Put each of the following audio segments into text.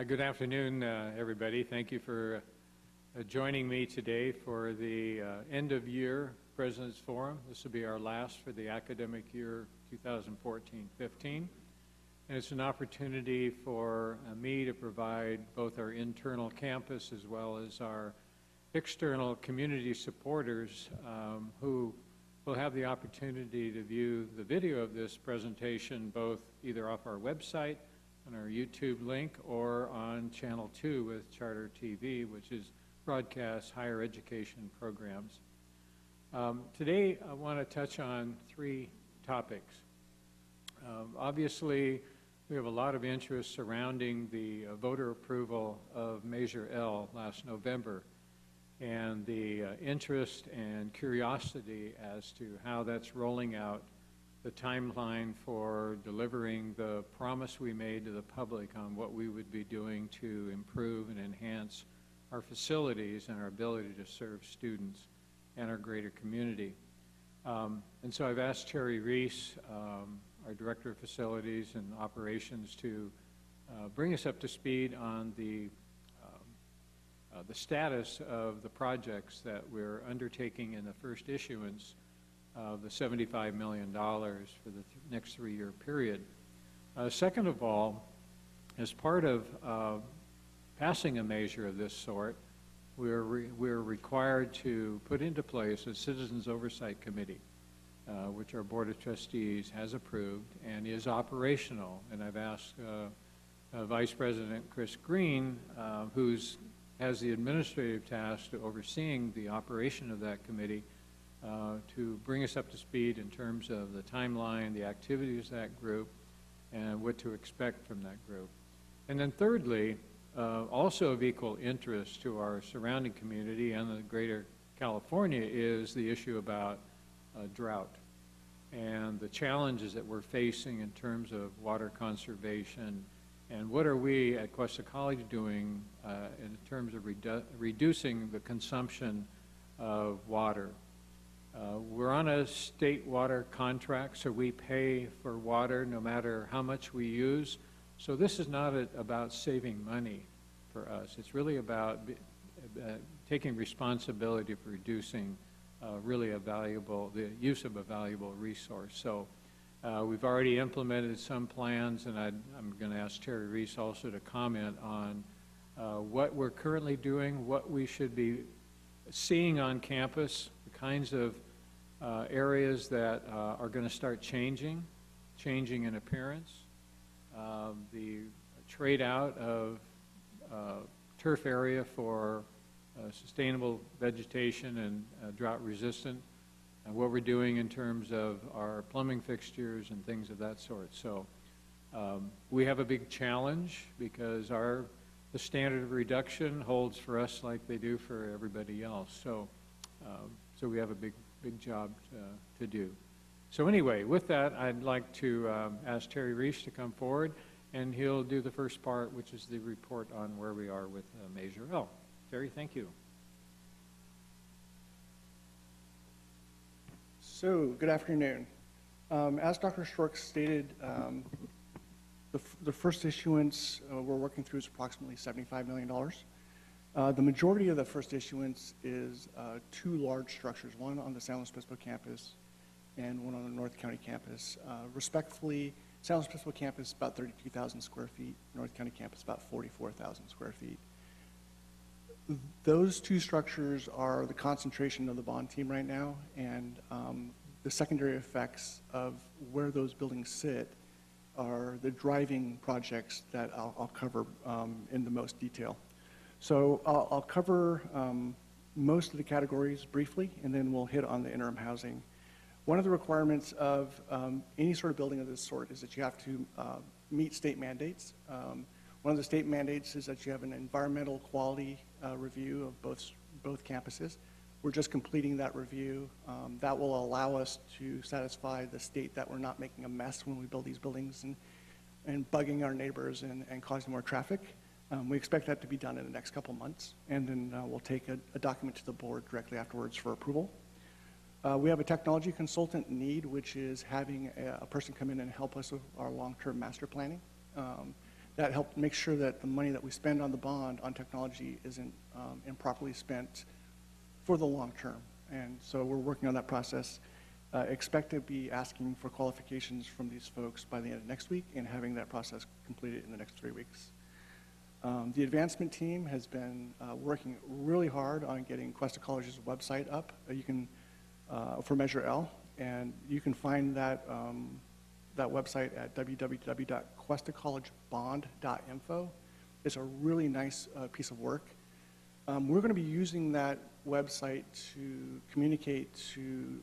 Good afternoon, everybody. Thank you for joining me today for the end-of-year President's Forum. This will be our last for the academic year 2014-15. And it's an opportunity for me to provide both our internal campus as well as our external community supporters who will have the opportunity to view the video of this presentation both either off our website, on our YouTube link, or on Channel 2 with Charter TV, which is broadcast higher education programs. Today I want to touch on three topics. Obviously, we have a lot of interest surrounding the voter approval of Measure L last November, and the interest and curiosity as to how that's rolling out, the timeline for delivering the promise we made to the public on what we would be doing to improve and enhance our facilities and our ability to serve students and our greater community. And so I've asked Terry Reece, our Director of Facilities and Operations, to bring us up to speed on the status of the projects that we're undertaking in the first issuance of the $75 million for the next three-year period. Second of all, as part of passing a measure of this sort, we're required to put into place a Citizens Oversight Committee, which our Board of Trustees has approved and is operational. And I've asked Vice President Chris Green, who has the administrative task to overseeing the operation of that committee, to bring us up to speed in terms of the timeline, the activities of that group, and what to expect from that group. And then thirdly, also of equal interest to our surrounding community and the greater California is the issue about drought and the challenges that we're facing in terms of water conservation, and what are we at Cuesta College doing in terms of reducing the consumption of water. We're on a state water contract, so we pay for water no matter how much we use. So this is not about saving money for us. It's really about taking responsibility for reducing the use of a valuable resource. So we've already implemented some plans, and I'm going to ask Terry Reece also to comment on what we're currently doing, what we should be seeing on campus, the kinds of areas that are going to start changing in appearance, the trade out of turf area for sustainable vegetation and drought resistant, and what we're doing in terms of our plumbing fixtures and things of that sort. So we have a big challenge because the standard of reduction holds for us like they do for everybody else. So we have a big job to do. So anyway, with that, I'd like to ask Terry Reece to come forward, and he'll do the first part, which is the report on where we are with Measure L. Terry, thank you. So, good afternoon. As Dr. Stork stated, the first issuance we're working through is approximately $75 million. The majority of the first issuance is two large structures, one on the San Luis Obispo campus and one on the North County campus. Respectively, San Luis Obispo campus about 32,000 square feet, North County campus about 44,000 square feet. Those two structures are the concentration of the bond team right now, and the secondary effects of where those buildings sit are the driving projects that I'll cover in the most detail. So I'll cover most of the categories briefly, and then we'll hit on the interim housing. One of the requirements of any sort of building of this sort is that you have to meet state mandates. One of the state mandates is that you have an environmental quality review of both campuses. We're just completing that review. That will allow us to satisfy the state that we're not making a mess when we build these buildings and bugging our neighbors and causing more traffic. We expect that to be done in the next couple months, and then we'll take a document to the board directly afterwards for approval. We have a technology consultant need, which is having a person come in and help us with our long-term master planning. that helped make sure that the money that we spend on the bond on technology isn't improperly spent for the long term. And so we're working on that process. Expect to be asking for qualifications from these folks by the end of next week and having that process completed in the next 3 weeks. The advancement team has been working really hard on getting Cuesta College's website up. You can, for Measure L, and you can find that, that website at www.cuestacollegebond.info. It's a really nice piece of work. We're going to be using that website to communicate to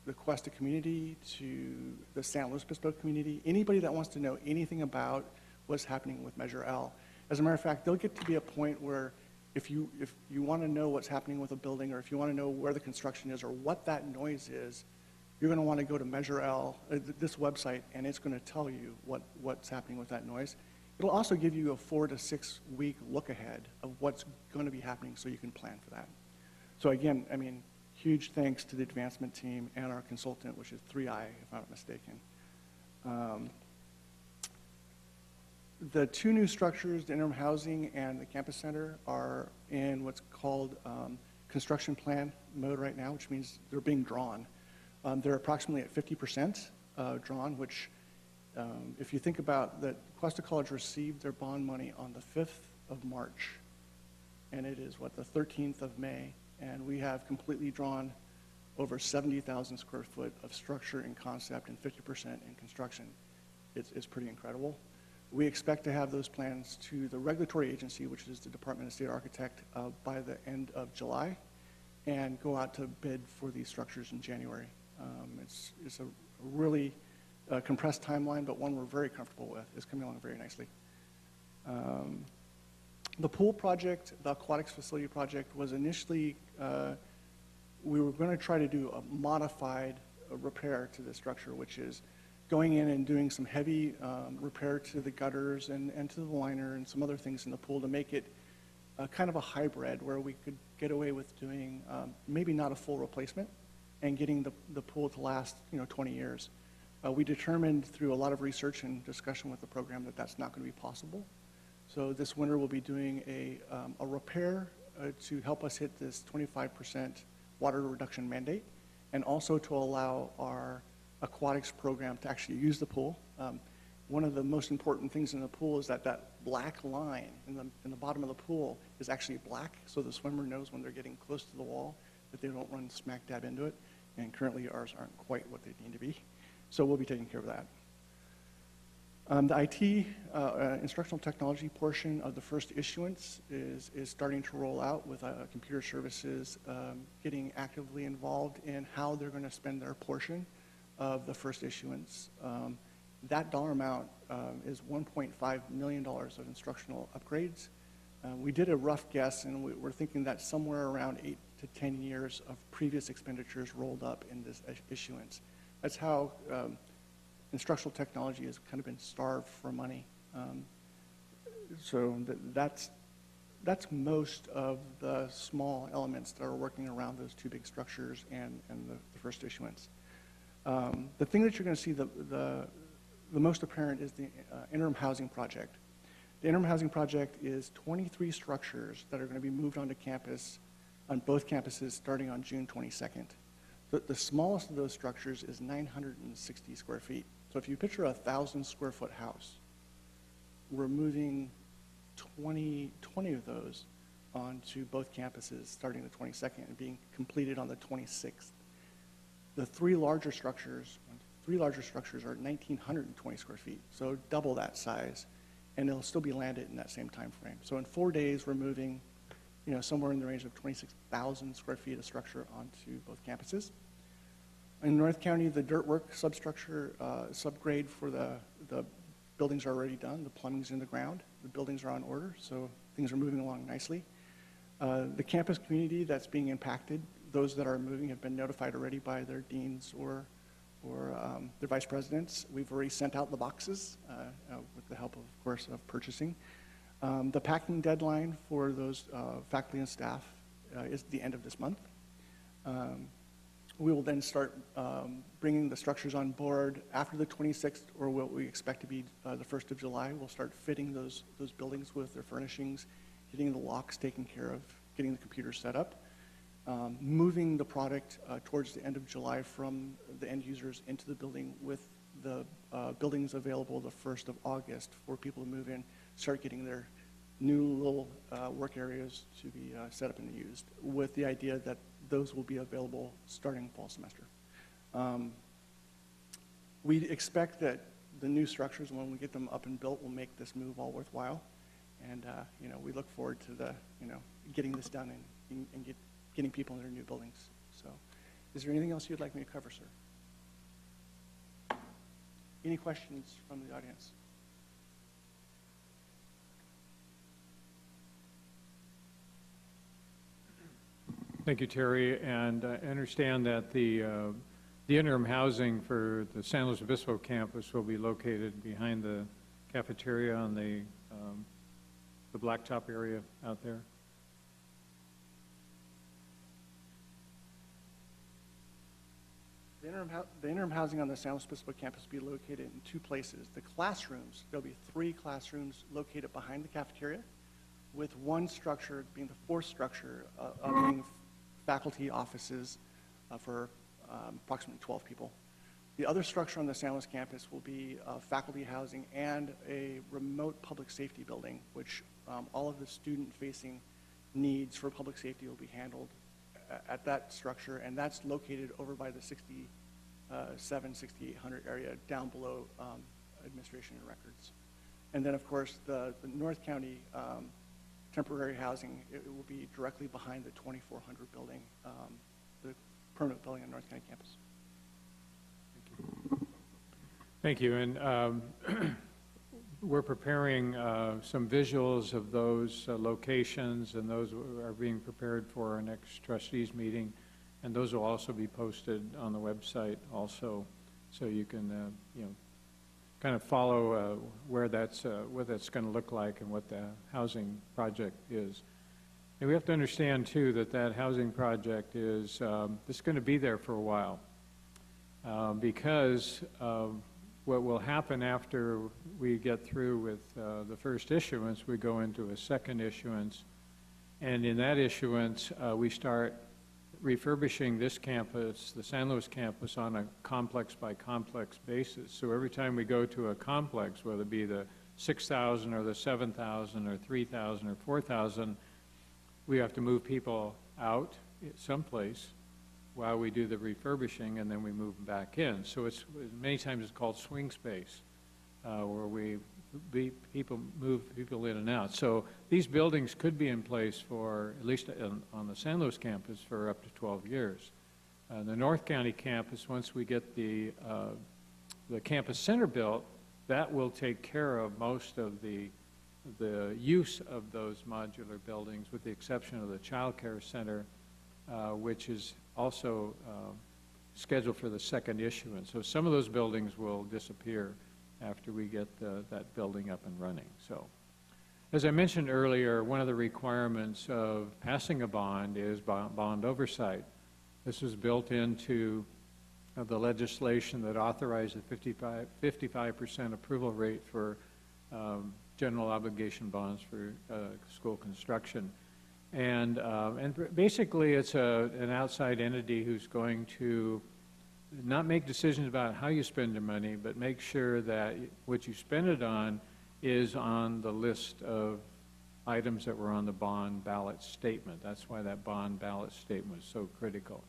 the Cuesta community, to the San Luis Obispo community, anybody that wants to know anything about what's happening with Measure L. As a matter of fact, there'll get to be a point where if you want to know what's happening with a building, or if you want to know where the construction is or what that noise is, you're going to want to go to Measure L, this website, and it's going to tell you what's happening with that noise. It'll also give you a 4 to 6 week look ahead of what's going to be happening so you can plan for that. So again, I mean, huge thanks to the advancement team and our consultant, which is 3i, if I'm not mistaken. The 2 new structures, the interim housing and the campus center, are in what's called construction plan mode right now, which means they're being drawn. They're approximately at 50% drawn, which if you think about that, Cuesta College received their bond money on the 5th of March, and it is, what, the 13th of May, and we have completely drawn over 70,000 square foot of structure in concept and 50% in construction. It's pretty incredible. We expect to have those plans to the regulatory agency, which is the Department of State Architect, by the end of July, and go out to bid for these structures in January. It's a really compressed timeline, but one we're very comfortable with. It's coming along very nicely. The pool project, the aquatics facility project, was initially, we were going to try to do a modified repair to the structure, which is going in and doing some heavy repair to the gutters and to the liner and some other things in the pool to make it kind of a hybrid where we could get away with doing maybe not a full replacement and getting the pool to last 20 years. We determined through a lot of research and discussion with the program that that's not going to be possible. So this winter we'll be doing a repair to help us hit this 25% water reduction mandate, and also to allow our aquatics program to actually use the pool. One of the most important things in the pool is that that black line in the bottom of the pool is actually black, so the swimmer knows when they're getting close to the wall that they don't run smack dab into it, and currently ours aren't quite what they need to be. So we'll be taking care of that. The IT, instructional technology portion of the first issuance is starting to roll out with computer services getting actively involved in how they're going to spend their portion of the first issuance. That dollar amount is $1.5 million of instructional upgrades. We did a rough guess, and we're thinking that somewhere around 8 to 10 years of previous expenditures rolled up in this issuance. That's how instructional technology has kind of been starved for money. So that's most of the small elements that are working around those 2 big structures and the first issuance. The thing that you're going to see the most apparent is the interim housing project. The interim housing project is 23 structures that are going to be moved onto campus on both campuses starting on June 22nd. The smallest of those structures is 960 square feet. So if you picture a 1,000 square foot house, we're moving 20 of those onto both campuses starting the 22nd and being completed on the 26th. The three larger structures are 1,920 square feet, so double that size, and it'll still be landed in that same time frame. So in 4 days, we're moving somewhere in the range of 26,000 square feet of structure onto both campuses. In North County, the dirt work substructure subgrade for the buildings are already done. The plumbing's in the ground. The buildings are on order, so things are moving along nicely. The campus community that's being impacted, those that are moving have been notified already by their deans or their vice presidents. We've already sent out the boxes with the help, of course, of purchasing. The packing deadline for those faculty and staff is the end of this month. We will then start bringing the structures on board after the 26th, or what we expect to be the 1st of July. We'll start fitting those buildings with their furnishings, getting the locks taken care of, getting the computers set up, moving the product towards the end of July from the end users into the building, with the buildings available the 1st of August for people to move in, start getting their new little work areas to be set up and used, with the idea that those will be available starting fall semester. We expect that the new structures, when we get them up and built, will make this move all worthwhile. And we look forward to getting this done and getting people in their new buildings. So, is there anything else you'd like me to cover, sir? Any questions from the audience? Thank you, Terry. And I understand that the interim housing for the San Luis Obispo campus will be located behind the cafeteria on the blacktop area out there. The interim housing on the San Luis Obispo campus will be located in 2 places. The classrooms, there'll be 3 classrooms located behind the cafeteria, with one structure being the 4th structure being faculty offices for approximately 12 people. The other structure on the San Luis campus will be faculty housing and a remote public safety building, which all of the student-facing needs for public safety will be handled at that structure, and that's located over by the 6800 area down below administration and records. And then, of course, the North County temporary housing, it will be directly behind the 2400 building, the permanent building on North County campus. Thank you. And we're preparing some visuals of those locations, and those are being prepared for our next trustees meeting. And those will also be posted on the website also, so you can, kind of follow where that's going to look like and what the housing project is. And we have to understand, too, that housing project is it's going to be there for a while because what will happen after we get through with the first issuance, we go into a second issuance, and in that issuance, we start refurbishing this campus, the San Luis campus, on a complex-by-complex basis. So every time we go to a complex, whether it be the 6,000 or the 7,000 or 3,000 or 4,000, we have to move people out someplace while we do the refurbishing, and then we move them back in. So it's many times it's called swing space, where we move people in and out. So these buildings could be in place for, at least on the San Luis campus, for up to 12 years. The North County campus, once we get the campus center built, that will take care of most of the use of those modular buildings, with the exception of the child care center, which is also scheduled for the second issuance. So some of those buildings will disappear after we get that building up and running. So, as I mentioned earlier, one of the requirements of passing a bond is bond oversight. This was built into the legislation that authorized the 55% approval rate for general obligation bonds for school construction. And basically it's an outside entity who's going to not make decisions about how you spend your money, but make sure that what you spend it on is on the list of items that were on the bond ballot statement. That's why that bond ballot statement was so critical.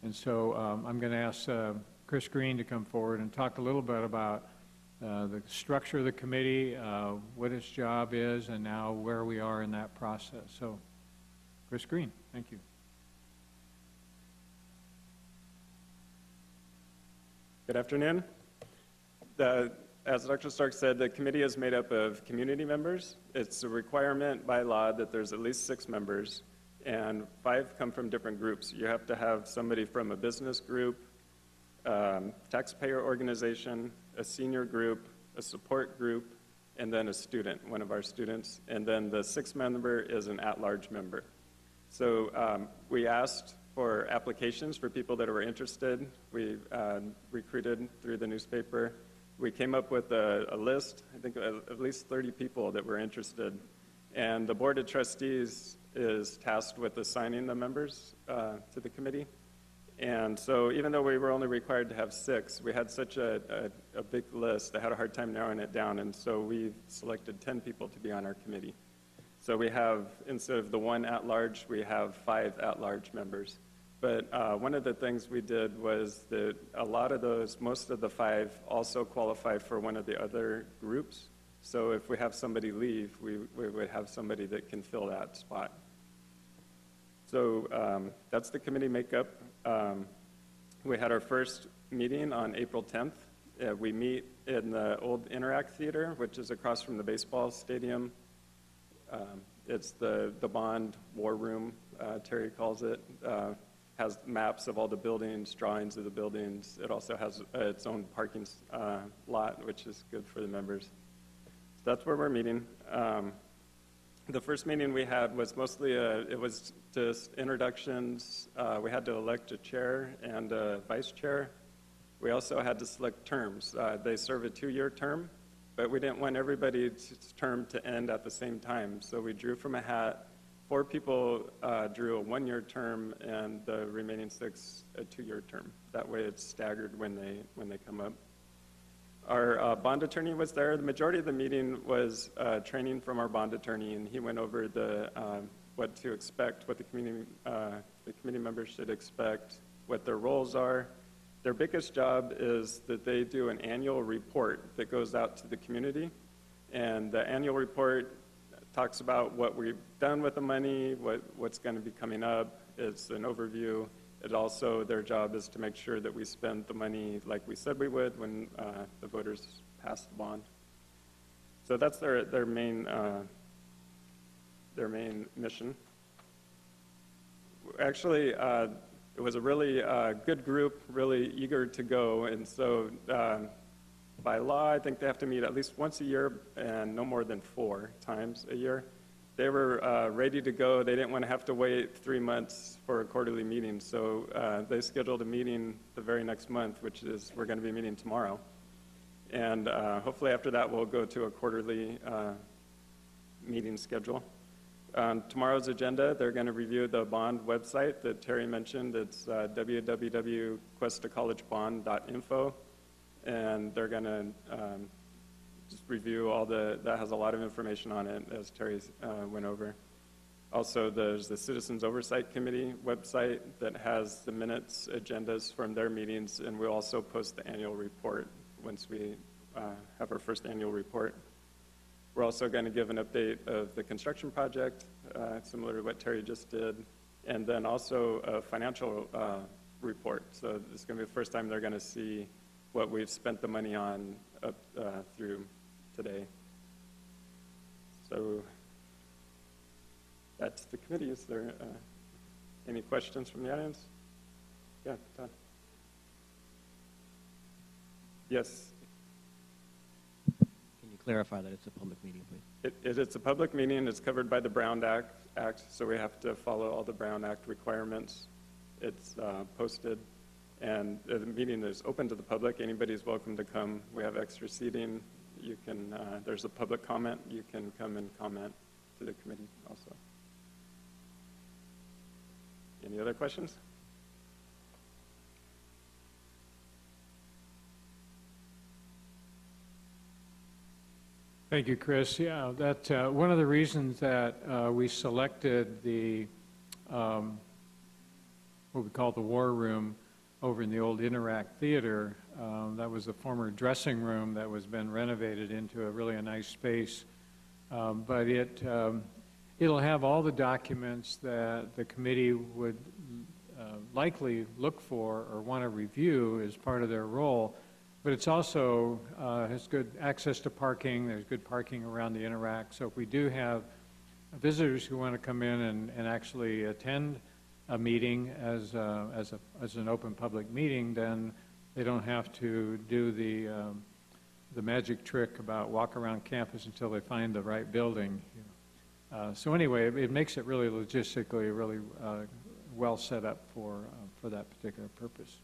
And so I'm going to ask Chris Green to come forward and talk a little bit about the structure of the committee, what its job is, and now where we are in that process. So, Chris Green, thank you. Good afternoon. As Dr. Stork said, the committee is made up of community members. It's a requirement by law that there's at least 6 members, and 5 come from different groups. You have to have somebody from a business group, taxpayer organization, a senior group, a support group, and then a student, one of our students. And then the 6th member is an at-large member. So we asked for applications for people that were interested. We recruited through the newspaper. We came up with a list, I think at least 30 people that were interested. And the Board of Trustees is tasked with assigning the members to the committee. And so even though we were only required to have 6, we had such a big list, I had a hard time narrowing it down, and so we selected 10 people to be on our committee. So we have, instead of the 1 at-large, we have 5 at-large members. But one of the things we did was that a lot of those, most of the 5 also qualify for one of the other groups. So if we have somebody leave, we would have somebody that can fill that spot. So that's the committee makeup. We had our first meeting on April 10th. We meet in the old Interact Theater, which is across from the baseball stadium. It's the Bond War Room, Terry calls it. Has maps of all the buildings, drawings of the buildings. It also has its own parking lot, which is good for the members. So that's where we're meeting. The first meeting we had was mostly, it was just introductions. We had to elect a chair and a vice chair. We also had to select terms. They serve a 2-year term, but we didn't want everybody's term to end at the same time. So we drew from a hat. 4 people drew a 1-year term, and the remaining 6 a 2-year term. That way it's staggered when they come up. Our bond attorney was there. The majority of the meeting was training from our bond attorney, and he went over what to expect, what the committee members should expect, what their roles are. Their biggest job is that they do an annual report that goes out to the community, and the annual report talks about what we've done with the money, what's going to be coming up. It's an overview. It also, their job is to make sure that we spend the money like we said we would when the voters passed the bond. So that's their main mission. Actually, it was a really good group, really eager to go, and so by law, I think they have to meet at least once a year and no more than 4 times a year. They were ready to go. They didn't want to have to wait 3 months for a quarterly meeting, so they scheduled a meeting the very next month, which is we're going to be meeting tomorrow. And hopefully after that, we'll go to a quarterly meeting schedule. On tomorrow's agenda, they're going to review the bond website that Terry mentioned. It's www.cuestacollegebond.info. And they're going to just review that has a lot of information on it, as Terry went over. Also, there's the Citizens Oversight Committee website that has the minutes, agendas from their meetings, and we'll also post the annual report once we have our first annual report. We're also going to give an update of the construction project, similar to what Terry just did, and then also a financial report. So this is going to be the first time they're going to see what we've spent the money on up through today. So that's the committee. Is there any questions from the audience? Yeah, Todd. Yes. Can you clarify that it's a public meeting, please? It's a public meeting. It's covered by the Brown Act, so we have to follow all the Brown Act requirements. It's posted. And the meeting is open to the public. Anybody's welcome to come. We have extra seating. You can, there's a public comment. You can come and comment to the committee also. Any other questions? Thank you, Chris. Yeah, that one of the reasons that we selected the what we call the War Room over in the old Interact Theater, that was the former dressing room that was been renovated into a really nice space, but it'll have all the documents that the committee would likely look for or want to review as part of their role. But it's also has good access to parking. There's good parking around the Interact. So if we do have visitors who want to come in and actually attend a meeting as an open public meeting, then they don't have to do the magic trick about walk around campus until they find the right building. So anyway, it makes it really logistically really well set up for that particular purpose.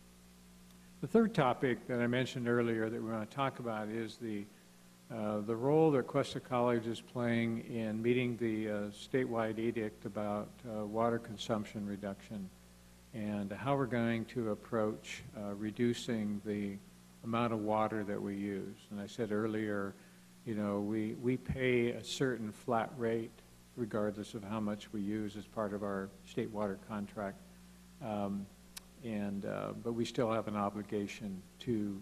The third topic that I mentioned earlier that we want to talk about is the role that Cuesta College is playing in meeting the statewide edict about water consumption reduction and how we're going to approach reducing the amount of water that we use. And I said earlier, you know, we pay a certain flat rate regardless of how much we use as part of our state water contract. But we still have an obligation to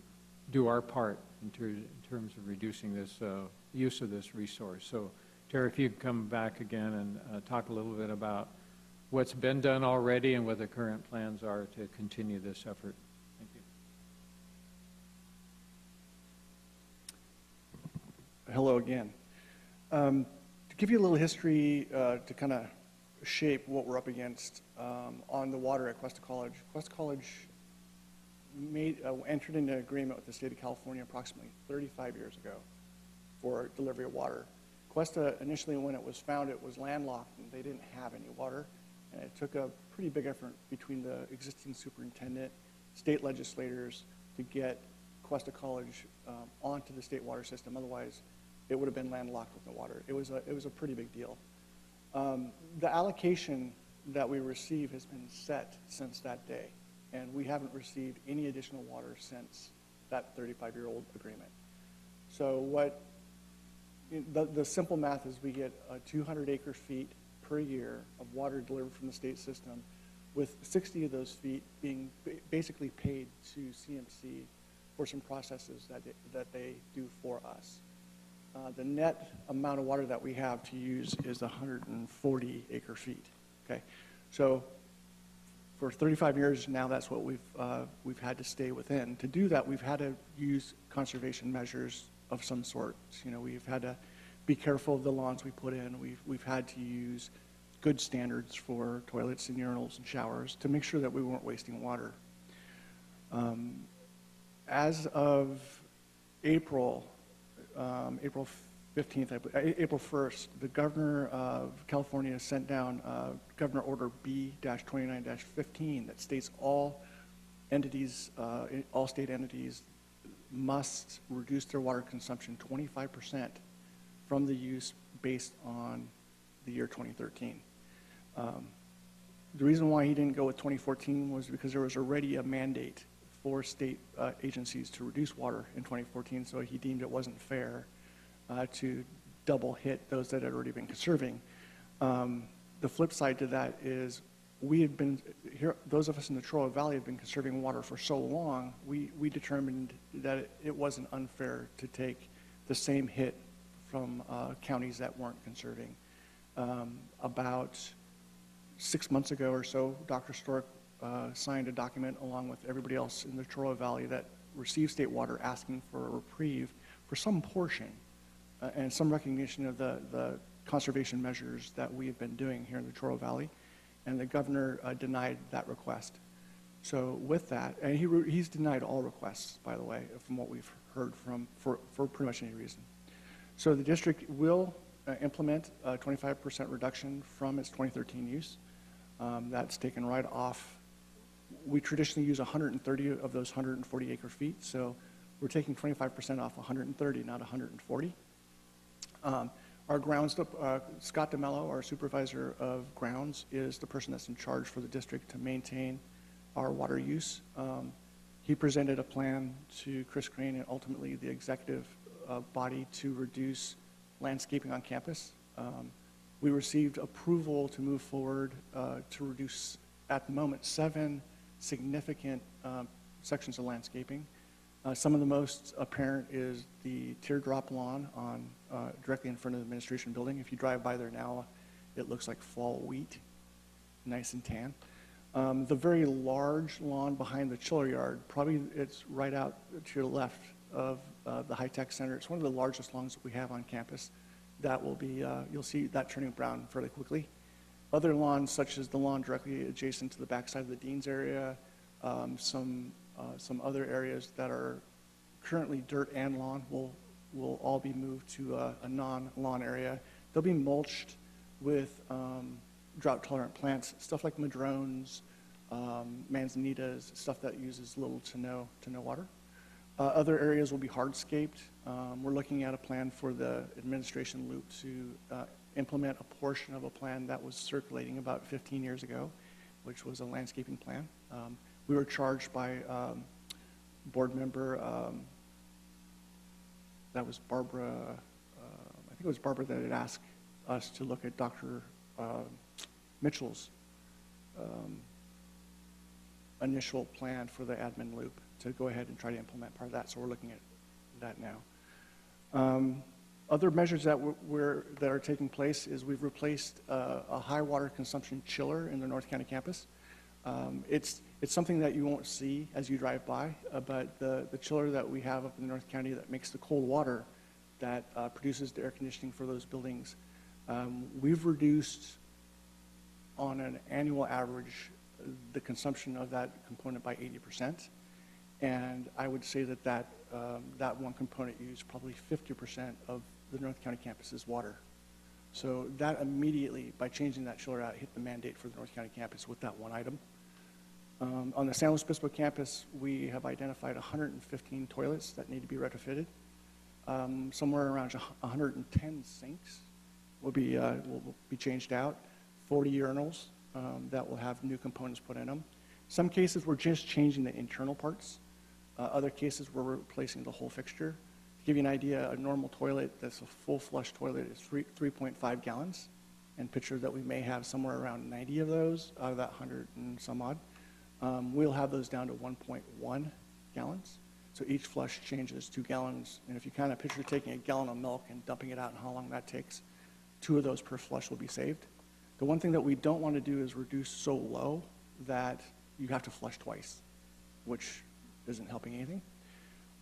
do our part in terms of reducing this use of this resource. So, Terry, if you could come back again and talk a little bit about what's been done already and what the current plans are to continue this effort. Thank you. Hello again. To give you a little history to kind of shape what we're up against on the water at Cuesta College. Cuesta College entered into an agreement with the state of California approximately 35 years ago for delivery of water. Cuesta, initially when it was founded, it was landlocked and they didn't have any water. And it took a pretty big effort between the existing superintendent, state legislators to get Cuesta College onto the state water system. Otherwise, it would have been landlocked with no water. It was a pretty big deal. The allocation that we receive has been set since that day, and we haven't received any additional water since that 35-year-old agreement. So the simple math is we get 200 acre feet per year of water delivered from the state system, with 60 of those feet being basically paid to CMC for some processes that they do for us. The net amount of water that we have to use is 140 acre feet. Okay, so for 35 years now, that's what we've had to stay within. To do that, we've had to use conservation measures of some sort. You know, we've had to be careful of the lawns we put in. We've had to use good standards for toilets and urinals and showers to make sure that we weren't wasting water. As of April 15th, April 1st, the governor of California sent down Governor Order B-29-15 that states all entities, all state entities must reduce their water consumption 25% from the use based on the year 2013. The reason why he didn't go with 2014 was because there was already a mandate for state agencies to reduce water in 2014, so he deemed it wasn't fair to double hit those that had already been conserving. The flip side to that is we had been here, those of us in the Truro Valley had been conserving water for so long, we determined that it wasn't unfair to take the same hit from counties that weren't conserving. About 6 months ago or so, Dr. Stork signed a document along with everybody else in the Truro Valley that received state water asking for a reprieve for some portion and some recognition of the conservation measures that we have been doing here in the Truro Valley. And the governor denied that request. So with that, and he's denied all requests, by the way, from what we've heard for pretty much any reason. So the district will implement a 25% reduction from its 2013 use. That's taken right off. We traditionally use 130 of those 140 acre feet, so we're taking 25% off 130, not 140. Our grounds, Scott DeMello, our supervisor of grounds, is the person that's in charge for the district to maintain our water use. He presented a plan to Chris Crane and ultimately the executive body to reduce landscaping on campus. We received approval to move forward to reduce, at the moment, 7 significant sections of landscaping. Some of the most apparent is the teardrop lawn on directly in front of the administration building. If you drive by there now, it looks like fall wheat, nice and tan. The very large lawn behind the chiller yard, probably it's right out to your left of the high-tech center. It's one of the largest lawns that we have on campus. That will be, you'll see that turning brown fairly quickly. Other lawns, such as the lawn directly adjacent to the backside of the dean's area, some other areas that are currently dirt and lawn will all be moved to a non-lawn area. They'll be mulched with drought-tolerant plants, stuff like madrones, manzanitas, stuff that uses little to no water. Other areas will be hardscaped. We're looking at a plan for the administration loop to implement a portion of a plan that was circulating about 15 years ago, which was a landscaping plan. We were charged by board member, that was Barbara, I think it was Barbara that had asked us to look at Dr. Mitchell's initial plan for the admin loop to go ahead and try to implement part of that. So we're looking at that now. Other measures that that are taking place is we've replaced a high water consumption chiller in the North County campus. It's something that you won't see as you drive by, but the chiller that we have up in the North County that makes the cold water that produces the air conditioning for those buildings, we've reduced on an annual average the consumption of that component by 80%. And I would say that that one component used probably 50% of the North County campus's water. So that immediately, by changing that chiller out, hit the mandate for the North County campus with that one item. On the San Luis Obispo campus, we have identified 115 toilets that need to be retrofitted. Somewhere around 110 sinks will be changed out, 40 urinals that will have new components put in them. Some cases, we're just changing the internal parts. Other cases, we're replacing the whole fixture. To give you an idea, a normal toilet that's a full flush toilet is 3.5 gallons. And picture that we may have somewhere around 90 of those out of that 100 and some odd. We'll have those down to 1.1 gallons. So each flush changes 2 gallons. And if you kind of picture taking a gallon of milk and dumping it out and how long that takes, 2 of those per flush will be saved. The one thing that we don't want to do is reduce so low that you have to flush twice, which isn't helping anything.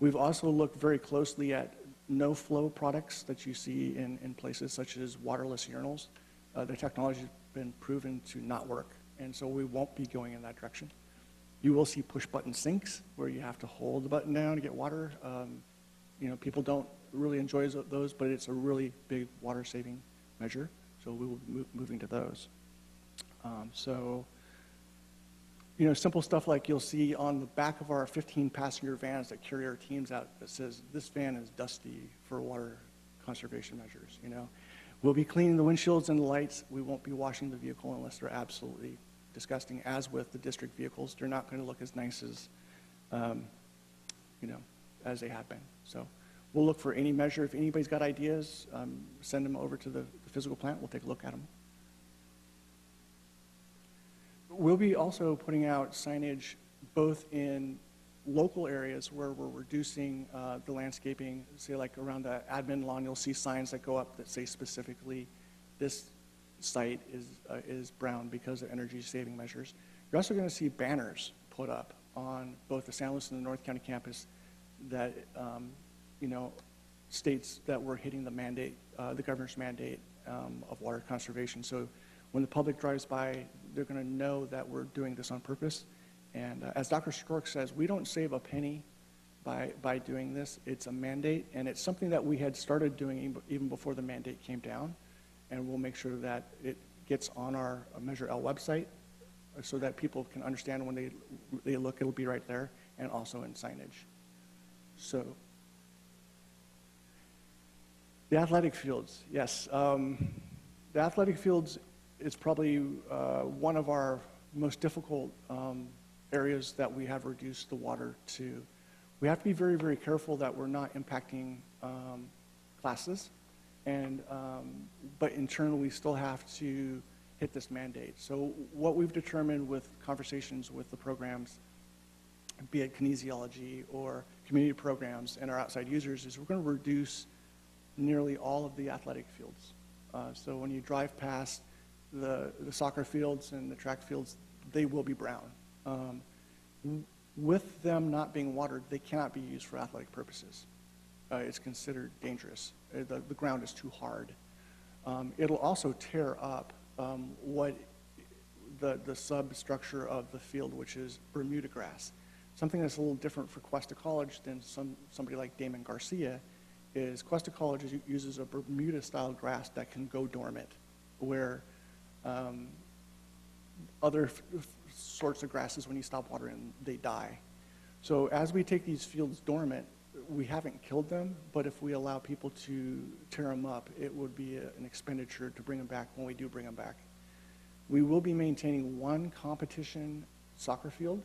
We've also looked very closely at no-flow products that you see in places such as waterless urinals. The technology has been proven to not work, and so we won't be going in that direction. You will see push-button sinks where you have to hold the button down to get water. People don't really enjoy those, but it's a really big water-saving measure, so we will be moving to those. Simple stuff like you'll see on the back of our 15-passenger vans that carry our teams out that says, this van is dusty for water conservation measures, We'll be cleaning the windshields and the lights. We won't be washing the vehicle unless they're absolutely disgusting. As with the district vehicles, they're not going to look as nice as, as they have been. So we'll look for any measure. If anybody's got ideas, send them over to the physical plant. We'll take a look at them. We'll be also putting out signage both in local areas where we're reducing the landscaping, say like around the admin lawn, you'll see signs that go up that say specifically this site is brown because of energy saving measures. You're also going to see banners put up on both the San Luis and the North County campus that states that we're hitting the mandate, the governor's mandate of water conservation. So when the public drives by, they're going to know that we're doing this on purpose. And as Dr. Stork says, we don't save a penny by doing this. It's a mandate, and it's something that we had started doing even before the mandate came down. And we'll make sure that it gets on our Measure L website so that people can understand when they look, it'll be right there, and also in signage. So the athletic fields, yes. The athletic fields is probably one of our most difficult areas that we have reduced the water to. We have to be very, very careful that we're not impacting classes, but in turn we still have to hit this mandate. So what we've determined with conversations with the programs, be it kinesiology or community programs and our outside users, is we're going to reduce nearly all of the athletic fields. So when you drive past the soccer fields and the track fields, they will be brown. With them not being watered, they cannot be used for athletic purposes. It's considered dangerous. The ground is too hard. It'll also tear up what the substructure of the field, which is Bermuda grass. Something that's a little different for Cuesta College than somebody like Damon Garcia is Cuesta College uses a Bermuda-style grass that can go dormant, where other sorts of grasses, when you stop watering, they die. So as we take these fields dormant, we haven't killed them, but if we allow people to tear them up, it would be an expenditure to bring them back when we do bring them back. We will be maintaining one competition soccer field,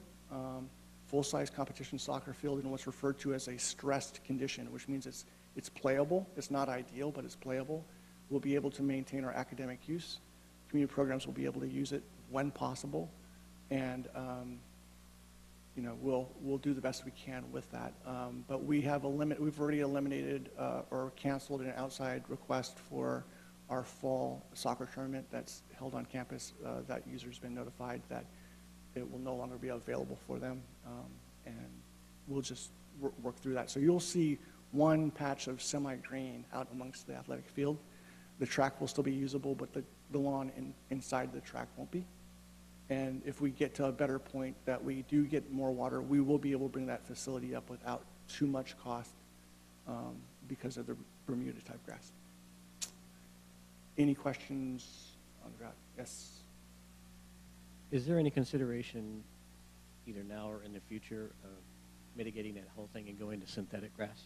full-size competition soccer field in what's referred to as a stressed condition, which means it's playable. It's not ideal, but it's playable. We'll be able to maintain our academic use. Community programs will be able to use it when possible, and you know, we'll do the best we can with that. But we've already eliminated or canceled an outside request for our fall soccer tournament that's held on campus. That user's been notified that it will no longer be available for them, and we'll just work through that. So you'll see one patch of semi-green out amongst the athletic field. The track will still be usable, but the lawn inside the track won't be. And if we get to a better point that we do get more water, we will be able to bring that facility up without too much cost because of the Bermuda type grass. Any questions on that? Yes. Is there any consideration, either now or in the future, of mitigating that whole thing and going to synthetic grass?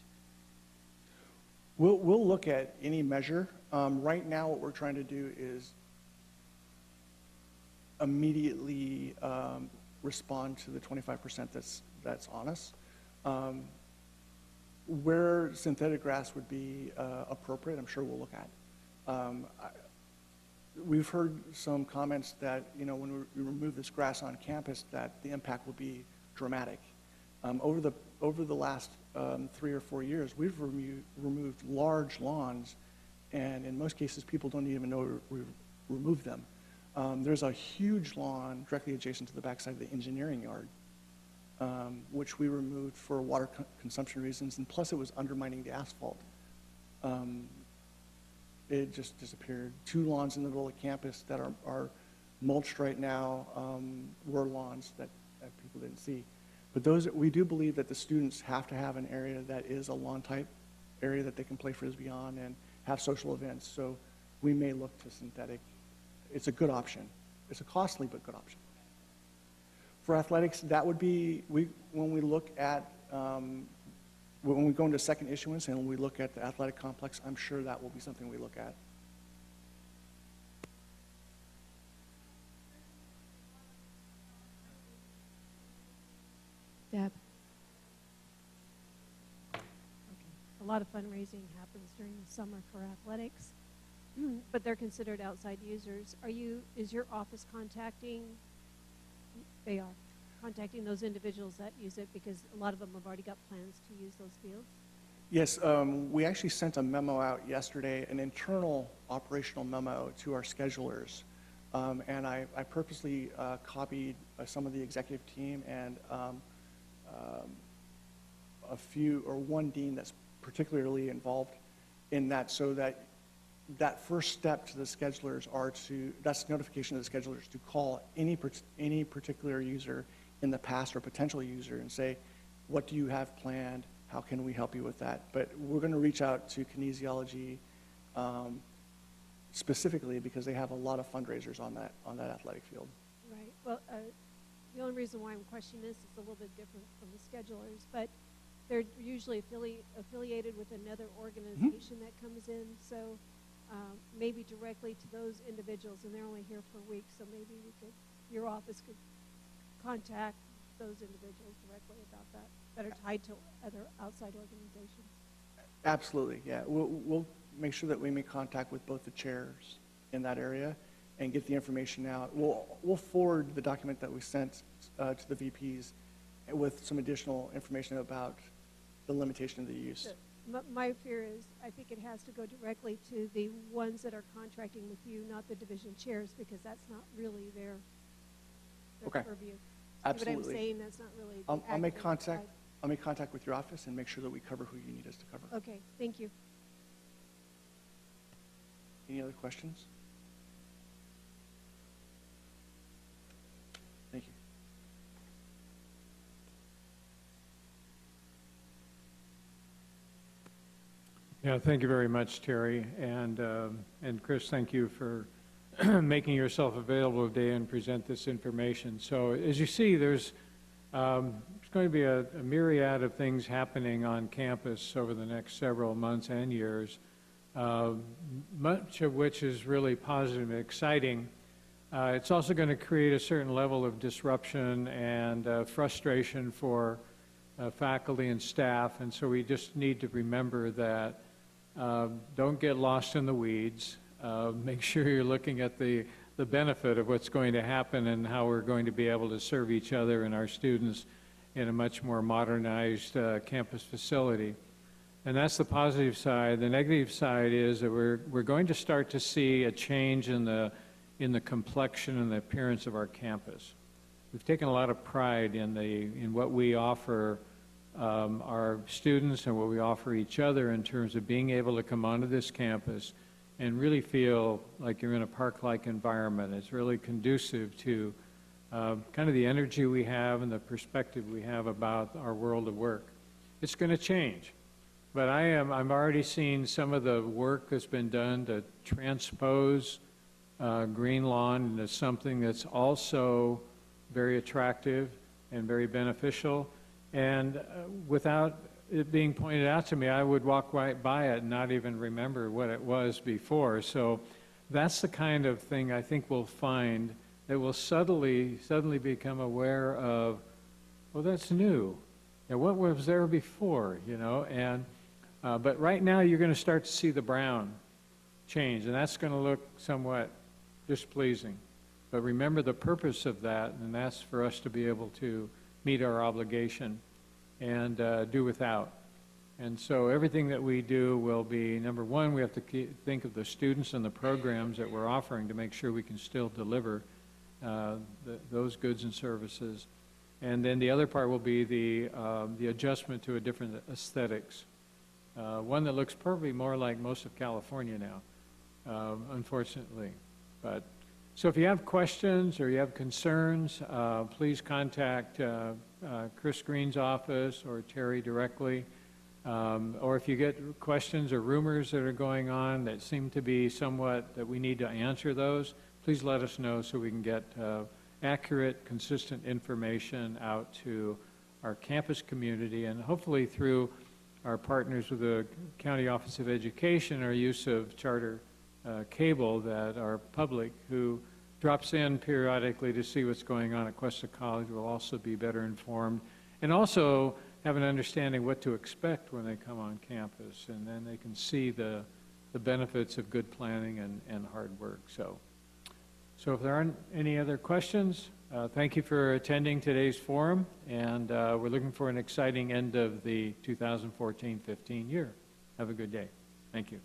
We'll look at any measure. Right now, what we're trying to do is immediately respond to the 25% that's on us. Where synthetic grass would be appropriate, I'm sure we'll look at. We've heard some comments that, you know, when we remove this grass on campus, that the impact will be dramatic. Over the last 3 or 4 years, we've removed large lawns, and in most cases, people don't even know we've removed them. There's a huge lawn directly adjacent to the backside of the engineering yard, which we removed for water consumption reasons, and plus it was undermining the asphalt. It just disappeared. 2 lawns in the middle of campus that are mulched right now were lawns that people didn't see. But we do believe that the students have to have an area that is a lawn type area that they can play Frisbee on and have social events. So we may look to synthetic. It's a good option. It's a costly but good option. For athletics, that would be, when we look at, when we go into second issuance and when we look at the athletic complex, I'm sure that will be something we look at. Deb. Okay. A lot of fundraising happens during the summer for athletics, but they're considered outside users. Is your office contacting? They are contacting those individuals that use it, because a lot of them have already got plans to use those fields. Yes, we actually sent a memo out yesterday, an internal operational memo to our schedulers. And I purposely copied some of the executive team and one dean that's particularly involved in that, so that first step to the schedulers that's notification to the schedulers to call any particular user in the past or potential user and say, what do you have planned? How can we help you with that? But we're going to reach out to kinesiology specifically because they have a lot of fundraisers on that athletic field. Right. Well, the only reason why I'm questioning this is a little bit different from the schedulers, but they're usually affiliated with another organization that comes in, so maybe directly to those individuals, and they're only here for a week, so maybe your office could contact those individuals directly about that are tied to other outside organizations. Absolutely, yeah. We'll make sure that we make contact with both the chairs in that area and get the information out. We'll forward the document that we sent to the VPs with some additional information about the limitation of the use. My fear is, I think it has to go directly to the ones that are contracting with you, not the division chairs, because that's not really their purview. Absolutely. What I'm saying, that's not really. I'll make contact with your office and make sure that we cover who you need us to cover. Okay, thank you. Any other questions? Thank you. Yeah, thank you very much, Terry. And Chris, thank you for making yourself available today and present this information. So as you see, there's going to be a myriad of things happening on campus over the next several months and years, much of which is really positive and exciting. It's also going to create a certain level of disruption and frustration for faculty and staff, and so we just need to remember that don't get lost in the weeds. Make sure you're looking at the benefit of what's going to happen and how we're going to be able to serve each other and our students in a much more modernized campus facility. And that's the positive side. The negative side is that we're going to start to see a change in the complexion and the appearance of our campus. We've taken a lot of pride in what we offer our students and what we offer each other in terms of being able to come onto this campus and really feel like you're in a park-like environment. It's really conducive to kind of the energy we have and the perspective we have about our world of work. It's going to change, but I'm already seeing some of the work that's been done to transpose green lawn into something that's also very attractive and very beneficial. And without it being pointed out to me, I would walk right by it and not even remember what it was before. So that's the kind of thing I think we'll find that will suddenly become aware of, well, that's new. And what was there before, you know? And but right now you're going to start to see the brown change, and that's going to look somewhat displeasing. But remember the purpose of that, and that's for us to be able to meet our obligation and do without. And so everything that we do will be, number one, we have to think of the students and the programs that we're offering to make sure we can still deliver those goods and services. And then the other part will be the adjustment to a different aesthetics. One that looks probably more like most of California now, unfortunately. But so if you have questions or you have concerns, please contact Chris Green's office or Terry directly. Or if you get questions or rumors that are going on that seem to be somewhat that we need to answer those, please let us know so we can get accurate, consistent information out to our campus community, and hopefully through our partners with the County Office of Education, our use of charter cable that our public who drops in periodically to see what's going on at Cuesta College will also be better informed and also have an understanding what to expect when they come on campus, and then they can see the benefits of good planning and hard work. So if there aren't any other questions, thank you for attending today's forum, and we're looking for an exciting end of the 2014-15 year. Have a good day. Thank you.